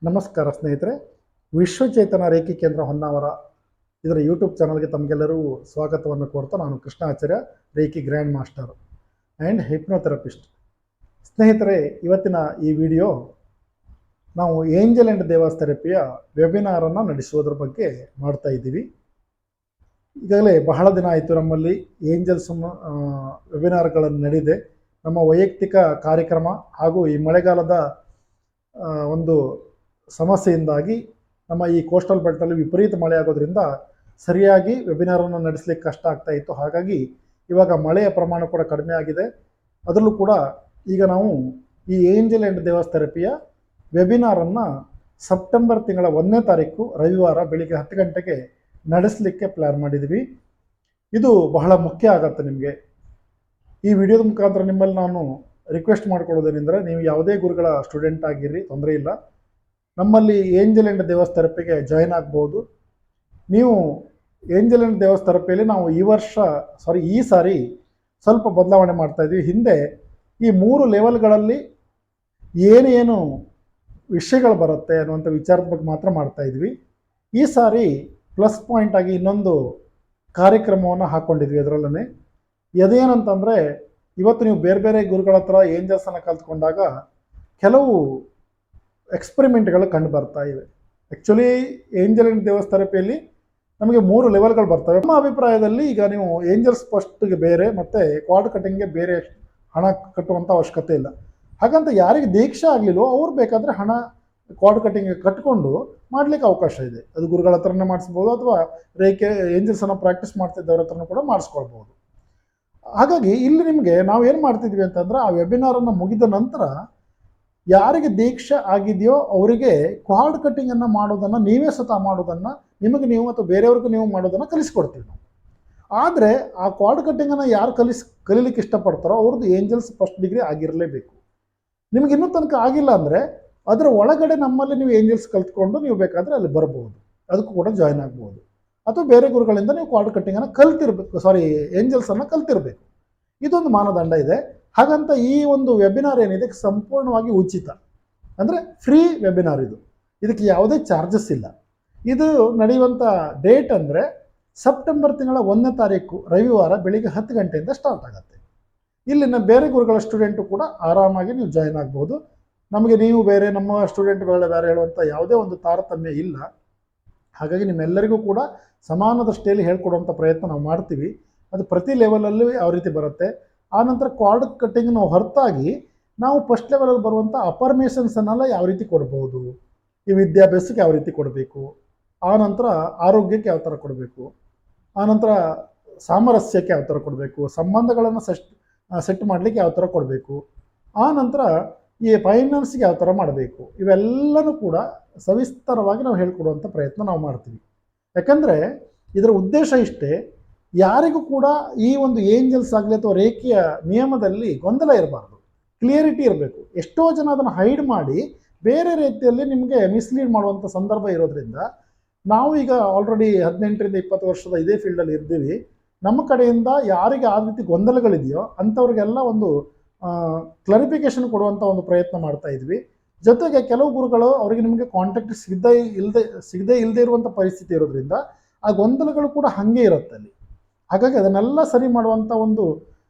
ನಮಸ್ಕಾರ ಸ್ನೇಹಿತರೆ. ವಿಶ್ವಚೇತನ ರೇಖಿ ಕೇಂದ್ರ ಹೊನ್ನಾವರ ಇದರ ಯೂಟ್ಯೂಬ್ ಚಾನಲ್ಗೆ ತಮಗೆಲ್ಲರೂ ಸ್ವಾಗತವನ್ನು ಕೋರ್ತಾ ನಾನು ಕೃಷ್ಣ ಆಚಾರ್ಯ, ರೇಖಿ ಗ್ರ್ಯಾಂಡ್ ಮಾಸ್ಟರ್ ಆ್ಯಂಡ್ ಹಿಪ್ನೋಥೆರಪಿಸ್ಟ್. ಸ್ನೇಹಿತರೆ, ಇವತ್ತಿನ ಈ ವಿಡಿಯೋ ನಾವು ಏಂಜಲ್ ಆ್ಯಂಡ್ ದೇವಾಸ್ ಥೆರಪಿಯ ವೆಬಿನಾರನ್ನು ನಡೆಸುವುದರ ಬಗ್ಗೆ ಮಾಡ್ತಾ ಇದ್ದೀವಿ. ಈಗಾಗಲೇ ಬಹಳ ದಿನ ಆಯಿತು ನಮ್ಮಲ್ಲಿ ಏಂಜಲ್ಸ್ ವೆಬಿನಾರ್ಗಳನ್ನು ನಡೆದಿದೆ. ನಮ್ಮ ವೈಯಕ್ತಿಕ ಕಾರ್ಯಕ್ರಮ ಹಾಗೂ ಈ ಮಳೆಗಾಲದ ಒಂದು ಸಮಸ್ಯೆಯಿಂದಾಗಿ ನಮ್ಮ ಈ ಕೋಸ್ಟಲ್ ಬೆಲ್ಟಲ್ಲಿ ವಿಪರೀತ ಮಳೆ ಆಗೋದ್ರಿಂದ ಸರಿಯಾಗಿ ವೆಬಿನಾರನ್ನು ನಡೆಸಲಿಕ್ಕೆ ಕಷ್ಟ ಆಗ್ತಾ ಇತ್ತು. ಹಾಗಾಗಿ ಇವಾಗ ಮಳೆಯ ಪ್ರಮಾಣ ಕೂಡ ಕಡಿಮೆ ಆಗಿದೆ. ಅದರಲ್ಲೂ ಕೂಡ ಈಗ ನಾವು ಈ ಏಂಜಲ್ ಆ್ಯಂಡ್ ದೇವಾಸ್ ಥೆರಪಿಯ ವೆಬಿನಾರನ್ನು ಸೆಪ್ಟೆಂಬರ್ ತಿಂಗಳ 1ನೇ ತಾರೀಕು ರವಿವಾರ ಬೆಳಿಗ್ಗೆ 10 ಗಂಟೆಗೆ ನಡೆಸಲಿಕ್ಕೆ ಪ್ಲ್ಯಾನ್ ಮಾಡಿದ್ವಿ. ಇದು ಬಹಳ ಮುಖ್ಯ ಆಗತ್ತೆ ನಿಮಗೆ. ಈ ವಿಡಿಯೋದ ಮುಖಾಂತರ ನಿಮ್ಮಲ್ಲಿ ನಾನು ರಿಕ್ವೆಸ್ಟ್ ಮಾಡ್ಕೊಳ್ಳೋದೇನೆಂದರೆ, ನೀವು ಯಾವುದೇ ಗುರುಗಳ ಸ್ಟೂಡೆಂಟ್ ಆಗಿರ್ರಿ, ತೊಂದರೆ ಇಲ್ಲ, ನಮ್ಮಲ್ಲಿ ಏಂಜಲ್ ಆ್ಯಂಡ್ ದೇವಾಸ್ ಥೆರಪಿಗೆ ಜಾಯ್ನ್ ಆಗ್ಬೋದು. ನೀವು ಏಂಜಲ್ ಆ್ಯಂಡ್ ದೇವಾಸ್ ಥೆರಪಿಯಲ್ಲಿ ನಾವು ಈ ಸಾರಿ ಸ್ವಲ್ಪ ಬದಲಾವಣೆ ಮಾಡ್ತಾಯಿದ್ವಿ. ಹಿಂದೆ ಈ 3 ಲೆವೆಲ್ಗಳಲ್ಲಿ ಏನೇನು ವಿಷಯಗಳು ಬರುತ್ತೆ ಅನ್ನುವಂಥ ವಿಚಾರದ ಬಗ್ಗೆ ಮಾತ್ರ ಮಾಡ್ತಾಯಿದ್ವಿ. ಈ ಸಾರಿ ಪ್ಲಸ್ ಪಾಯಿಂಟ್ ಆಗಿ ಇನ್ನೊಂದು ಕಾರ್ಯಕ್ರಮವನ್ನು ಹಾಕ್ಕೊಂಡಿದ್ವಿ. ಅದರಲ್ಲೇ ಅದೇನಂತಂದರೆ, ಇವತ್ತು ನೀವು ಬೇರೆ ಬೇರೆ ಗುರುಗಳ ಹತ್ರ ಏಂಜಲ್ಸನ್ನು ಕಲ್ತ್ಕೊಂಡಾಗ ಕೆಲವು ಎಕ್ಸ್ಪೆರಿಮೆಂಟ್ಗಳು ಕಂಡು ಬರ್ತಾ ಇವೆ. ಆ್ಯಕ್ಚುಲಿ ಏಂಜಲ್ ಆ್ಯಂಡ್ ದೇವಾಸ್ ಥೆರಪಿಯಲ್ಲಿ ನಮಗೆ 3 ಲೆವೆಲ್ಗಳು ಬರ್ತವೆ. ನಮ್ಮ ಅಭಿಪ್ರಾಯದಲ್ಲಿ ಈಗ ನೀವು ಏಂಜಲ್ಸ್ ಫಸ್ಟ್ಗೆ ಬೇರೆ ಮತ್ತು ಕ್ವಾಡ್ ಕಟಿಂಗ್ಗೆ ಬೇರೆ ಹಣ ಕಟ್ಟುವಂಥ ಅವಶ್ಯಕತೆ ಇಲ್ಲ. ಹಾಗಂತ ಯಾರಿಗೆ ದೀಕ್ಷೆ ಆಗಲಿಲ್ಲೋ ಅವ್ರು ಬೇಕಾದರೆ ಹಣ ಕ್ವಾಡ್ ಕಟಿಂಗ್ ಕಟ್ಕೊಂಡು ಮಾಡಲಿಕ್ಕೆ ಅವಕಾಶ ಇದೆ. ಅದು ಗುರುಗಳ ಹತ್ರನೇ ಮಾಡಿಸ್ಬೋದು, ಅಥವಾ ಏಂಜಲ್ಸನ್ನು ಪ್ರಾಕ್ಟೀಸ್ ಮಾಡ್ತಿದ್ದವ್ರ ಹತ್ರನೂ ಕೂಡ ಮಾಡಿಸ್ಕೊಳ್ಬೋದು. ಹಾಗಾಗಿ ಇಲ್ಲಿ ನಿಮಗೆ ನಾವು ಏನು ಮಾಡ್ತಿದ್ವಿ ಅಂತಂದ್ರೆ, ಆ ವೆಬಿನಾರನ್ನು ಮುಗಿದ ನಂತರ ಯಾರಿಗೆ ದೀಕ್ಷೆ ಆಗಿದೆಯೋ ಅವರಿಗೆ ಕ್ವಾಡ್ ಕಟ್ಟಿಂಗನ್ನು ಮಾಡೋದನ್ನು, ನೀವೇ ಸ್ವತಃ ಮಾಡೋದನ್ನು, ನಿಮಗೆ ನೀವು ಅಥವಾ ಬೇರೆಯವ್ರಿಗೂ ನೀವು ಮಾಡೋದನ್ನು ಕಲಿಸ್ಕೊಡ್ತೀವಿ ನಾವು. ಆದರೆ ಆ ಕ್ವಾಡ್ ಕಟ್ಟಿಂಗನ್ನು ಯಾರು ಕಲೀಲಿಕ್ಕೆ ಇಷ್ಟಪಡ್ತಾರೋ ಅವ್ರದ್ದು ಏಂಜಲ್ಸ್ ಫಸ್ಟ್ ಡಿಗ್ರಿ ಆಗಿರಲೇಬೇಕು. ನಿಮಗೆ ಇನ್ನೂ ತನಕ ಆಗಿಲ್ಲ ಅಂದರೆ ಅದರ ಒಳಗಡೆ ನಮ್ಮಲ್ಲಿ ನೀವು ಏಂಜಲ್ಸ್ ಕಲ್ತ್ಕೊಂಡು ನೀವು ಬೇಕಾದರೆ ಅಲ್ಲಿ ಬರ್ಬೋದು, ಅದಕ್ಕೂ ಕೂಡ ಜಾಯ್ನ್ ಆಗ್ಬೋದು. ಅಥವಾ ಬೇರೆ ಗುರುಗಳಿಂದ ನೀವು ಕ್ವಾಡ್ ಕಟ್ಟಿಂಗನ್ನು ಏಂಜಲ್ಸನ್ನು ಕಲ್ತಿರಬೇಕು. ಇದೊಂದು ಮಾನದಂಡ ಇದೆ. ಹಾಗಂತ ಈ ಒಂದು ವೆಬಿನಾರ್ ಏನಿದೆ ಸಂಪೂರ್ಣವಾಗಿ ಉಚಿತ, ಅಂದರೆ ಫ್ರೀ ವೆಬಿನಾರ್ ಇದು. ಇದಕ್ಕೆ ಯಾವುದೇ ಚಾರ್ಜಸ್ ಇಲ್ಲ. ಇದು ನಡೆಯುವಂಥ ಡೇಟ್ ಅಂದರೆ ಸೆಪ್ಟೆಂಬರ್ ತಿಂಗಳ 1ನೇ ತಾರೀಕು ರವಿವಾರ ಬೆಳಿಗ್ಗೆ 10 ಗಂಟೆಯಿಂದ ಸ್ಟಾರ್ಟ್ ಆಗುತ್ತೆ. ಇಲ್ಲಿನ ಬೇರೆ ಗುರುಗಳ ಸ್ಟೂಡೆಂಟು ಕೂಡ ಆರಾಮಾಗಿ ನೀವು ಜಾಯ್ನ್ ಆಗ್ಬೋದು. ನಮಗೆ ನೀವು ಬೇರೆ, ನಮ್ಮ ಸ್ಟೂಡೆಂಟ್ಗಳ ಬೇರೆ ಹೇಳುವಂಥ ಯಾವುದೇ ಒಂದು ತಾರತಮ್ಯ ಇಲ್ಲ. ಹಾಗಾಗಿ ನಿಮ್ಮೆಲ್ಲರಿಗೂ ಕೂಡ ಸಮಾನ ದೃಷ್ಟಿಯಲ್ಲಿ ಹೇಳ್ಕೊಡುವಂಥ ಪ್ರಯತ್ನ ನಾವು ಮಾಡ್ತೀವಿ. ಅದು ಪ್ರತಿ ಲೆವೆಲಲ್ಲಿ ಯಾವ ರೀತಿ ಬರುತ್ತೆ. ಆನಂತರ ಕ್ವಾಡ್ ಕಟ್ಟಿಂಗ್ನ ಹೊರತಾಗಿ ನಾವು ಫಸ್ಟ್ ಲೆವೆಲಲ್ಲಿ ಬರುವಂಥ ಅಫರ್ಮೇಷನ್ಸನ್ನೆಲ್ಲ ಯಾವ ರೀತಿ ಕೊಡ್ಬೋದು, ಈ ವಿದ್ಯಾಭ್ಯಾಸಕ್ಕೆ ಯಾವ ರೀತಿ ಕೊಡಬೇಕು, ಆನಂತರ ಆರೋಗ್ಯಕ್ಕೆ ಯಾವ ಥರ ಕೊಡಬೇಕು, ಆನಂತರ ಸಾಮರಸ್ಯಕ್ಕೆ ಯಾವ ಥರ ಕೊಡಬೇಕು, ಸಂಬಂಧಗಳನ್ನು ಸೆಟ್ ಮಾಡಲಿಕ್ಕೆ ಯಾವ ಥರ ಕೊಡಬೇಕು, ಆನಂತರ ಈ ಫೈನಾನ್ಸ್ಗೆ ಯಾವ ಥರ ಮಾಡಬೇಕು, ಇವೆಲ್ಲನೂ ಕೂಡ ಸವಿಸ್ತರವಾಗಿ ನಾವು ಹೇಳ್ಕೊಡುವಂಥ ಪ್ರಯತ್ನ ನಾವು ಮಾಡ್ತೀವಿ. ಯಾಕಂದರೆ ಇದರ ಉದ್ದೇಶ ಇಷ್ಟೇ, ಯಾರಿಗೂ ಕೂಡ ಈ ಒಂದು ಏಂಜಲ್ಸ್ ಆಗಲಿ ಅಥವಾ ರೇಖೆಯ ನಿಯಮದಲ್ಲಿ ಗೊಂದಲ ಇರಬಾರ್ದು, ಕ್ಲಿಯರಿಟಿ ಇರಬೇಕು. ಎಷ್ಟೋ ಜನ ಅದನ್ನು ಹೈಡ್ ಮಾಡಿ ಬೇರೆ ರೀತಿಯಲ್ಲಿ ನಿಮಗೆ ಮಿಸ್ಲೀಡ್ ಮಾಡುವಂಥ ಸಂದರ್ಭ ಇರೋದ್ರಿಂದ, ನಾವು ಈಗ ಆಲ್ರೆಡಿ 18ರಿಂದ 20 ವರ್ಷದ ಇದೇ ಫೀಲ್ಡಲ್ಲಿ ಇರ್ತೀವಿ. ನಮ್ಮ ಕಡೆಯಿಂದ ಯಾರಿಗೆ ಆ ರೀತಿ ಗೊಂದಲಗಳಿದೆಯೋ ಅಂಥವ್ರಿಗೆಲ್ಲ ಒಂದು ಕ್ಲಾರಿಫಿಕೇಷನ್ ಕೊಡುವಂಥ ಒಂದು ಪ್ರಯತ್ನ ಮಾಡ್ತಾ ಇದ್ವಿ. ಜೊತೆಗೆ ಕೆಲವು ಗುರುಗಳು ಅವರಿಗೆ ನಿಮಗೆ ಕಾಂಟ್ಯಾಕ್ಟ್ ಸಿಗದೇ ಇಲ್ಲದೆ ಇರುವಂಥ ಪರಿಸ್ಥಿತಿ ಇರೋದ್ರಿಂದ ಆ ಗೊಂದಲಗಳು ಕೂಡ ಹಾಗೆ ಇರುತ್ತೆ ಅಲ್ಲಿ. ಹಾಗಾಗಿ ಅದನ್ನೆಲ್ಲ ಸರಿ ಮಾಡುವಂಥ ಒಂದು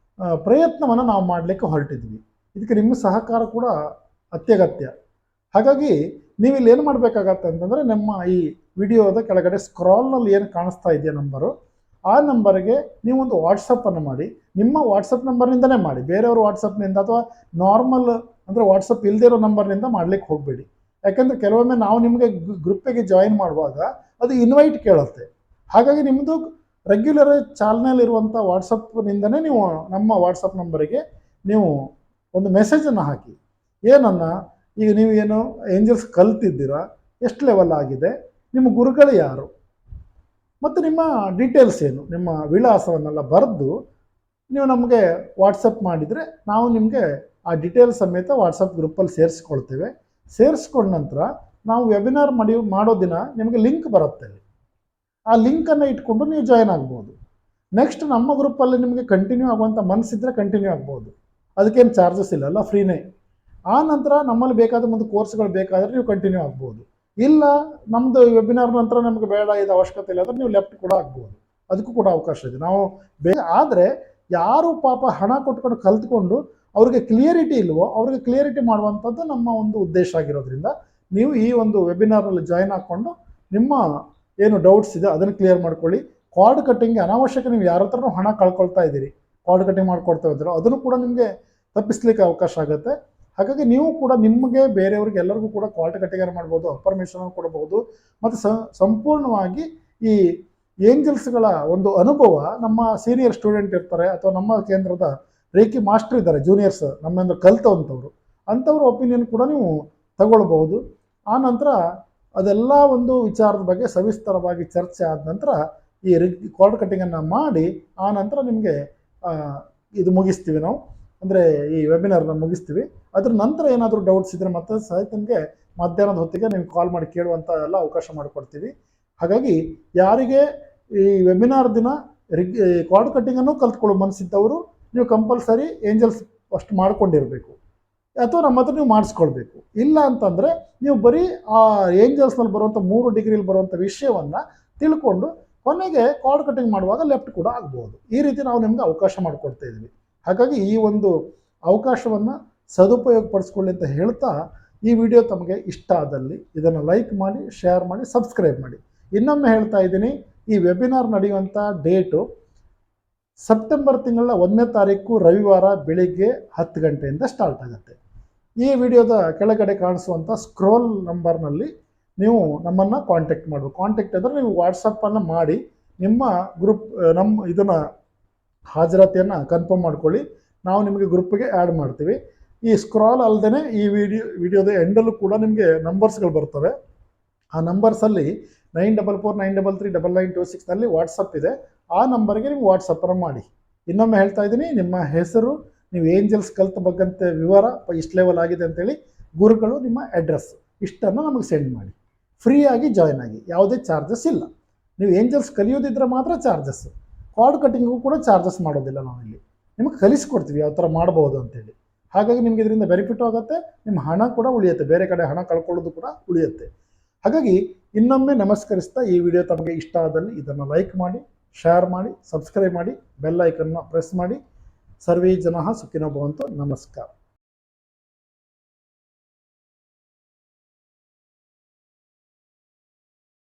ಪ್ರಯತ್ನವನ್ನು ನಾವು ಮಾಡಲಿಕ್ಕೆ ಹೊರಟಿದ್ವಿ. ಇದಕ್ಕೆ ನಿಮ್ಮ ಸಹಕಾರ ಕೂಡ ಅತ್ಯಗತ್ಯ. ಹಾಗಾಗಿ ನೀವು ಇಲ್ಲಿ ಏನು ಮಾಡಬೇಕಾಗತ್ತೆ ಅಂತಂದರೆ, ನಮ್ಮ ಈ ವಿಡಿಯೋದ ಕೆಳಗಡೆ ಸ್ಕ್ರಾಲ್ನಲ್ಲಿ ಏನು ಕಾಣಿಸ್ತಾ ಇದೆಯಾ ನಂಬರು, ಆ ನಂಬರ್ಗೆ ನೀವೊಂದು ವಾಟ್ಸಪ್ಪನ್ನು ಮಾಡಿ. ನಿಮ್ಮ ವಾಟ್ಸಪ್ ನಂಬರ್ನಿಂದನೇ ಮಾಡಿ, ಬೇರೆಯವರು ವಾಟ್ಸಪ್ನಿಂದ ಅಥವಾ ನಾರ್ಮಲ್ ಅಂದರೆ ವಾಟ್ಸಪ್ ಇಲ್ಲದೇ ಇರೋ ನಂಬರ್ನಿಂದ ಮಾಡಲಿಕ್ಕೆ ಹೋಗಬೇಡಿ. ಯಾಕೆಂದರೆ ಕೆಲವೊಮ್ಮೆ ನಾವು ನಿಮಗೆ ಗ್ರೂಪಿಗೆ ಜಾಯಿನ್ ಮಾಡುವಾಗ ಅದು ಇನ್ವೈಟ್ ಕೇಳುತ್ತೆ. ಹಾಗಾಗಿ ನಿಮ್ಮದು ರೆಗ್ಯುಲರ್ ಚಾಲನೆಯಲ್ಲಿರುವಂಥ ವಾಟ್ಸಪ್ನಿಂದನೇ ನೀವು ನಮ್ಮ ವಾಟ್ಸಪ್ ನಂಬರಿಗೆ ನೀವು ಒಂದು ಮೆಸೇಜನ್ನು ಹಾಕಿ. ಈಗ ನೀವು ಏನು ಏಂಜಲ್ಸ್ ಕಲ್ತಿದ್ದೀರಾ, ಎಷ್ಟು ಲೆವೆಲ್ ಆಗಿದೆ, ನಿಮ್ಮ ಗುರುಗಳು ಯಾರು, ಮತ್ತು ನಿಮ್ಮ ಡೀಟೇಲ್ಸ್ ಏನು, ನಿಮ್ಮ ವಿಳಾಸವನ್ನೆಲ್ಲ ಬರೆದು ನೀವು ನಮಗೆ ವಾಟ್ಸಪ್ ಮಾಡಿದರೆ ನಾವು ನಿಮಗೆ ಆ ಡೀಟೇಲ್ಸ್ ಸಮೇತ ವಾಟ್ಸಪ್ ಗ್ರೂಪಲ್ಲಿ ಸೇರಿಸ್ಕೊಳ್ತೇವೆ. ಸೇರಿಸ್ಕೊಂಡ ನಂತರ ನಾವು ವೆಬಿನಾರ್ ಮಾಡೋ ದಿನ ನಿಮಗೆ ಲಿಂಕ್ ಬರುತ್ತೆ. ಆ ಲಿಂಕನ್ನು ಇಟ್ಕೊಂಡು ನೀವು ಜಾಯ್ನ್ ಆಗ್ಬೋದು. ನೆಕ್ಸ್ಟ್ ನಮ್ಮ ಗ್ರೂಪಲ್ಲಿ ನಿಮಗೆ ಕಂಟಿನ್ಯೂ ಆಗುವಂಥ ಮನಸ್ಸಿದ್ರೆ ಕಂಟಿನ್ಯೂ ಆಗ್ಬೋದು. ಅದಕ್ಕೇನು ಚಾರ್ಜಸ್ ಇಲ್ಲ, ಫ್ರೀನೇ. ಆ ನಂತರ ನಮ್ಮಲ್ಲಿ ಬೇಕಾದ ಒಂದು ಕೋರ್ಸ್ಗಳು ಬೇಕಾದರೆ ನೀವು ಕಂಟಿನ್ಯೂ ಆಗ್ಬೋದು. ಇಲ್ಲ ನಮ್ಮದು ವೆಬಿನಾರ್ ನಂತರ ನಮಗೆ ಬೇಡ, ಇದು ಅವಶ್ಯಕತೆ ಇಲ್ಲ ಅಂದರೆ ನೀವು ಲೆಫ್ಟ್ ಕೂಡ ಆಗ್ಬೋದು. ಅದಕ್ಕೂ ಕೂಡ ಅವಕಾಶ ಇದೆ. ನಾವು ಆದರೆ ಯಾರು ಪಾಪ ಹಣ ಕೊಟ್ಕೊಂಡು ಕಲ್ತ್ಕೊಂಡು ಅವ್ರಿಗೆ ಕ್ಲಿಯರಿಟಿ ಇಲ್ವೋ ಅವ್ರಿಗೆ ಕ್ಲಿಯರಿಟಿ ಮಾಡುವಂಥದ್ದು ನಮ್ಮ ಒಂದು ಉದ್ದೇಶ ಆಗಿರೋದ್ರಿಂದ ನೀವು ಈ ಒಂದು ವೆಬಿನಾರಲ್ಲಿ ಜಾಯ್ನ್ ಹಾಕ್ಕೊಂಡು ನಿಮ್ಮ ಏನು ಡೌಟ್ಸ್ ಇದೆ ಅದನ್ನು ಕ್ಲಿಯರ್ ಮಾಡ್ಕೊಳ್ಳಿ. ಕಾರ್ಡ್ ಕಟ್ಟಿಂಗ್ಗೆ ಅನಾವಶ್ಯಕ ನೀವು ಯಾರ ಹತ್ರನೂ ಹಣ ಕಳ್ಕೊಳ್ತಾ ಇದ್ದೀರಿ, ಕಾರ್ಡ್ ಕಟ್ಟಿಂಗ್ ಮಾಡ್ಕೊಡ್ತಾ ಇದ್ದೀರೋ ಅದನ್ನು ಕೂಡ ನಿಮಗೆ ತಪ್ಪಿಸ್ಲಿಕ್ಕೆ ಅವಕಾಶ ಆಗುತ್ತೆ. ಹಾಗಾಗಿ ನೀವು ಕೂಡ ನಿಮಗೆ ಬೇರೆಯವ್ರಿಗೆ ಎಲ್ಲರಿಗೂ ಕೂಡ ಕಾರ್ಡ್ ಕಟ್ಟಿಂಗ್ ಮಾಡ್ಬೋದು, ಅಫರ್ಮೇಷನ್ ಕೊಡಬಹುದು. ಮತ್ತು ಸಂಪೂರ್ಣವಾಗಿ ಈ ಏಂಜಲ್ಸ್ಗಳ ಒಂದು ಅನುಭವ ನಮ್ಮ ಸೀನಿಯರ್ ಸ್ಟೂಡೆಂಟ್ ಇರ್ತಾರೆ ಅಥವಾ ನಮ್ಮ ಕೇಂದ್ರದ ರೇಖಿ ಮಾಸ್ಟರ್ ಇದ್ದಾರೆ, ಜೂನಿಯರ್ಸ್ ನಮ್ಮಿಂದ ಕಲ್ತವಂಥವ್ರು, ಅಂಥವ್ರ ಒಪಿನಿಯನ್ ಕೂಡ ನೀವು ತಗೊಳ್ಬಹುದು. ಆ ನಂತರ ಅದೆಲ್ಲ ಒಂದು ವಿಚಾರದ ಬಗ್ಗೆ ಸವಿಸ್ತರವಾಗಿ ಚರ್ಚೆ ಆದ ನಂತರ ಈ ಕಾರ್ಡ್ ಕಟ್ಟಿಂಗನ್ನು ಮಾಡಿ ಆ ನಂತರ ನಿಮಗೆ ಇದು ಮುಗಿಸ್ತೀವಿ ನಾವು, ಅಂದರೆ ಈ ವೆಬಿನಾರ್ನ ಮುಗಿಸ್ತೀವಿ. ಅದ್ರ ನಂತರ ಏನಾದರೂ ಡೌಟ್ಸ್ ಇದ್ದರೆ ಮತ್ತೆ ಸಹಿತ ನಿಮಗೆ ಮಧ್ಯಾಹ್ನದ ಹೊತ್ತಿಗೆ ನೀವು ಕಾಲ್ ಮಾಡಿ ಕೇಳುವಂಥ ಎಲ್ಲ ಅವಕಾಶ ಮಾಡಿಕೊಡ್ತೀವಿ. ಹಾಗಾಗಿ ಯಾರಿಗೆ ಈ ವೆಬಿನಾರ್ ದಿನ ಕಾರ್ಡ್ ಕಟ್ಟಿಂಗನ್ನು ಕಲ್ತ್ಕೊಳ್ಳೋ ಮನಸ್ಸಿದ್ದವರು ನೀವು ಕಂಪಲ್ಸರಿ ಏಂಜಲ್ಸ್ ಫಸ್ಟ್ ಮಾಡ್ಕೊಂಡಿರಬೇಕು ಅಥವಾ ನಮ್ಮ ಹತ್ರ ನೀವು ಮಾಡಿಸ್ಕೊಳ್ಬೇಕು. ಇಲ್ಲ ಅಂತಂದರೆ ನೀವು ಬರೀ ಆ ಏಂಜಲ್ಸ್ನಲ್ಲಿ ಬರುವಂಥ 3 ಡಿಗ್ರಿಲಿ ಬರುವಂಥ ವಿಷಯವನ್ನು ತಿಳ್ಕೊಂಡು ಕೊನೆಗೆ ಕಾರ್ಡ್ ಕಟ್ಟಿಂಗ್ ಮಾಡುವಾಗ ಲೆಫ್ಟ್ ಕೂಡ ಆಗ್ಬೋದು. ಈ ರೀತಿ ನಾವು ನಿಮ್ಗೆ ಅವಕಾಶ ಮಾಡಿಕೊಡ್ತಾ ಇದ್ವಿ. ಹಾಗಾಗಿ ಈ ಒಂದು ಅವಕಾಶವನ್ನು ಸದುಪಯೋಗ ಪಡಿಸ್ಕೊಳ್ಳಿ ಅಂತ ಹೇಳ್ತಾ ಈ ವಿಡಿಯೋ ತಮಗೆ ಇಷ್ಟ ಆದಲ್ಲಿ ಇದನ್ನು ಲೈಕ್ ಮಾಡಿ, ಶೇರ್ ಮಾಡಿ, ಸಬ್ಸ್ಕ್ರೈಬ್ ಮಾಡಿ. ಇನ್ನೊಮ್ಮೆ ಹೇಳ್ತಾ ಇದ್ದೀನಿ, ಈ ವೆಬಿನಾರ್ ನಡೆಯುವಂಥ ಡೇಟು ಸೆಪ್ಟೆಂಬರ್ ತಿಂಗಳ 1ನೇ ತಾರೀಕು ರವಿವಾರ ಬೆಳಿಗ್ಗೆ 10 ಗಂಟೆಯಿಂದ ಸ್ಟಾರ್ಟ್ ಆಗುತ್ತೆ. ಈ ವಿಡಿಯೋದ ಕೆಳಗಡೆ ಕಾಣಿಸುವಂಥ ಸ್ಕ್ರೋಲ್ ನಂಬರ್ನಲ್ಲಿ ನೀವು ನಮ್ಮನ್ನು ಕಾಂಟ್ಯಾಕ್ಟ್ ಮಾಡಬೇಕು. ಕಾಂಟ್ಯಾಕ್ಟ್ ಅಂದರೆ ನೀವು ವಾಟ್ಸಪ್ಪನ್ನು ಮಾಡಿ ನಿಮ್ಮ ಗ್ರೂಪ್ ಇದನ್ನು ಹಾಜರಾತಿಯನ್ನು ಕನ್ಫರ್ಮ್ ಮಾಡ್ಕೊಳ್ಳಿ. ನಾವು ನಿಮಗೆ ಗ್ರೂಪ್ಗೆ ಆ್ಯಡ್ ಮಾಡ್ತೀವಿ. ಈ ಸ್ಕ್ರಾಲ್ ಅಲ್ಲದೆ ಈ ವಿಡಿಯೋದ ಎಂಡಲ್ಲೂ ಕೂಡ ನಿಮಗೆ ನಂಬರ್ಸ್ಗಳು ಬರ್ತವೆ. ಆ ನಂಬರ್ಸಲ್ಲಿ 9449339926ನಲ್ಲಿ ವಾಟ್ಸಪ್ ಇದೆ. ಆ ನಂಬರ್ಗೆ ನೀವು ವಾಟ್ಸಪ್ಪನ್ನು ಮಾಡಿ. ಇನ್ನೊಮ್ಮೆ ಹೇಳ್ತಾ ಇದ್ದೀನಿ, ನಿಮ್ಮ ಹೆಸರು, ನೀವು ಏಂಜಲ್ಸ್ ಕಲ್ತ ಬಗ್ಗಂತೆ ವಿವರ ಇಷ್ಟು ಲೆವೆಲ್ ಆಗಿದೆ ಅಂತೇಳಿ, ಗುರುಗಳು, ನಿಮ್ಮ ಅಡ್ರೆಸ್ ಇಷ್ಟನ್ನು ನಮಗೆ ಸೆಂಡ್ ಮಾಡಿ. ಫ್ರೀಯಾಗಿ ಜಾಯ್ನ್ ಆಗಿ, ಯಾವುದೇ ಚಾರ್ಜಸ್ ಇಲ್ಲ. ನೀವು ಏಂಜಲ್ಸ್ ಕಲಿಯೋದಿದ್ರೆ ಮಾತ್ರ ಚಾರ್ಜಸ್. ಕಾರ್ಡ್ ಕಟ್ಟಿಂಗು ಕೂಡ ಚಾರ್ಜಸ್ ಮಾಡೋದಿಲ್ಲ ನಾವಿಲ್ಲಿ. ನಿಮಗೆ ಕಲಿಸ್ಕೊಡ್ತೀವಿ ಯಾವ ಥರ ಮಾಡ್ಬೋದು ಅಂತೇಳಿ. ಹಾಗಾಗಿ ನಿಮ್ಗೆ ಇದರಿಂದ ಬೆನಿಫಿಟ್ ಆಗುತ್ತೆ, ನಿಮ್ಮ ಹಣ ಕೂಡ ಉಳಿಯುತ್ತೆ, ಬೇರೆ ಕಡೆ ಹಣ ಕಳ್ಕೊಳ್ಳೋದು ಕೂಡ ಉಳಿಯುತ್ತೆ. ಹಾಗಾಗಿ ಇನ್ನೊಮ್ಮೆ ನಮಸ್ಕರಿಸ್ತಾ ಈ ವಿಡಿಯೋ ತಮಗೆ ಇಷ್ಟ ಆದಲ್ಲಿ ಇದನ್ನು ಲೈಕ್ ಮಾಡಿ, ಶೇರ್ ಮಾಡಿ, ಸಬ್ಸ್ಕ್ರೈಬ್ ಮಾಡಿ, ಬೆಲ್ ಐಕನ್ನ ಪ್ರೆಸ್ ಮಾಡಿ. ಸರ್ವೇ ಜನಃ ಸುಖಿನೋ ಭವಂತು. ನಮಸ್ಕಾರ.